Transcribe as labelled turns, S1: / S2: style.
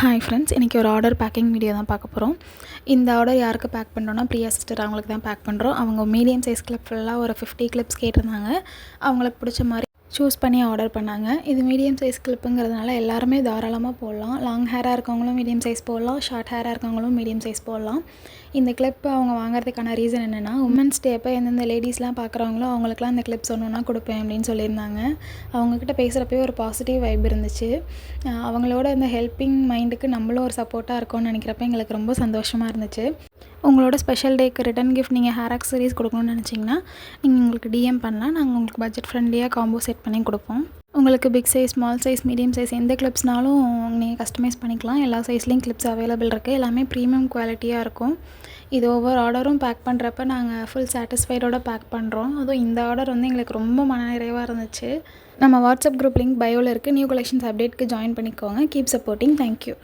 S1: Hi friends, இன்றைக்கி ஒரு order packing video தான் பார்க்க போகிறோம். இந்த ஆர்டர் யாருக்கு பேக் பண்ணுறோன்னா, பிரியா சிஸ்டர் அவங்களுக்கு தான் பேக் பண்ணுறோம். அவங்க மீடியம் சைஸ் கிளிப் ஃபுல்லாக ஒரு 50 கிளிப்ஸ் கேட்டிருந்தாங்க. அவங்களுக்கு பிடிச்ச மாதிரி சூஸ் பண்ணி ஆர்டர் பண்ணாங்க. இது மீடியம் சைஸ் கிளிப்புங்கிறதுனால எல்லாருமே தாராளமாக போடலாம். லாங் ஹேராக இருக்கவங்களும் மீடியம் சைஸ் போடலாம், ஷார்ட் ஹேராக இருக்கவங்களும் மீடியம் சைஸ் போடலாம். இந்த கிளிப் அவங்க வாங்குறதுக்கான ரீசன் என்னென்னா, உமன்ஸ் டே அப்போ எந்தெந்த லேடிஸ்லாம் பார்க்குறாங்களோ அவங்களுக்குலாம் இந்த கிளிப்ஸ் ஒன்று ஒன்றா கொடுப்பேன் அப்படின்னு சொல்லியிருந்தாங்க. அவங்கக்கிட்ட பேசுகிறப்பவே ஒரு பாசிட்டிவ் வைப் இருந்துச்சு. அவங்களோட இந்த ஹெல்ப்பிங் மைண்டுக்கு நம்மளும் ஒரு சப்போர்ட்டாக இருக்கோம்னு நினைக்கிறப்ப எங்களுக்கு ரொம்ப சந்தோஷமாக இருந்துச்சு. உங்களோட ஸ்பெஷல் டேக்கு ரிட்டன் கிஃப்ட் நீங்கள் ஹேர் ஆக்சரிஸ் கொடுக்கணும்னு நினச்சிங்கன்னா நீங்கள் உங்களுக்கு டிஎம் பண்ணலாம். நாங்கள் உங்களுக்கு பட்ஜெட் ஃப்ரெண்ட்லியாக காம்போ செட் பண்ணி கொடுப்போம். உங்களுக்கு big size, small size, medium size எந்த கிளிப்ஸ்னாலும் நீங்கள் கஸ்டமைஸ் பண்ணிக்கலாம். எல்லா சைஸ்லேயும் கிளிப்ஸ் அவைலபிள் இருக்குது. எல்லாமே ப்ரீமியம் குவாலிட்டியாக இருக்கும். இது ஒவ்வொரு ஆர்டரும் பேக் பண்ணுறப்ப நாங்கள் ஃபுல் சாட்டிஸ்ஃபைடோட பேக் பண்ணுறோம். அதுவும் இந்த ஆர்டர் வந்து எங்களுக்கு ரொம்ப மனநிறைவாக இருந்துச்சு. நம்ம வாட்ஸ்அப் குரூப் லிங்க் பயோவில் இருக்குது. நியூ கலெக்ஷன்ஸ் அப்டேட்க்கு ஜாயின் பண்ணிக்கோங்க. Keep supporting. தேங்க்யூ.